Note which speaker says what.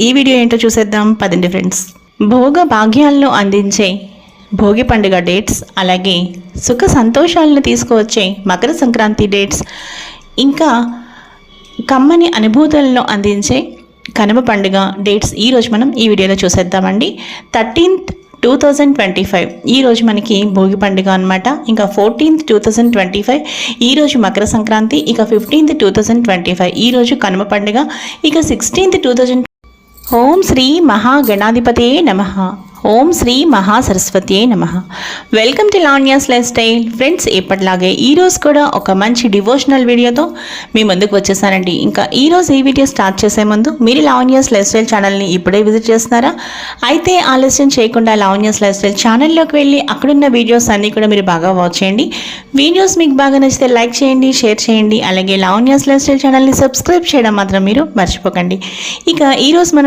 Speaker 1: ఈ వీడియో ఏంటో చూసేద్దాం పదండి ఫ్రెండ్స్. భోగ భాగ్యాలను అందించే భోగి పండుగ డేట్స్, అలాగే సుఖ సంతోషాలను తీసుకువచ్చే మకర సంక్రాంతి డేట్స్, ఇంకా కమ్మని అనుభూతులను అందించే కనుమ పండుగ డేట్స్ ఈరోజు మనం ఈ వీడియోలో చూసేద్దామండి. 13th 2025 ఈరోజు మనకి భోగి పండుగ అనమాట. ఇంకా 14th 2025 ఈరోజు మకర సంక్రాంతి. ఇక 15th 2025 ఈరోజు కనుమ పండుగ. ఇక 16th 2000 ఓం శ్రీ మహాగణాధిపతే నమః. ఓం శ్రీ మహాసరస్వతియే నమః. Welcome to Lavanya's life style. Friends, ఎప్పటిలాగే ఈరోజు కూడా ఒక మంచి డివోషనల్ వీడియోతో మీ ముందుకు వచ్చేసానండి. ఇంకా ఈరోజు ఈ వీడియో స్టార్ట్ చేసే ముందు మీరు లావణ్యాస్ లైఫ్ స్టైల్ ఛానల్ని ఇప్పుడే విజిట్ చేస్తున్నారా? అయితే ఆలస్యం చేయకుండా లావణ్యాస్ లైఫ్ స్టైల్ ఛానల్లోకి వెళ్ళి అక్కడున్న వీడియోస్ అన్నీ కూడా మీరు బాగా వాచ్ చేయండి. వీడియోస్ మీకు బాగా నచ్చితే లైక్ చేయండి, షేర్ చేయండి. అలాగే లావణ్యాస్ లైఫ్ స్టైల్ ఛానల్ని సబ్స్క్రైబ్ చేయడం మాత్రం మీరు మర్చిపోకండి. ఇక ఈరోజు మనం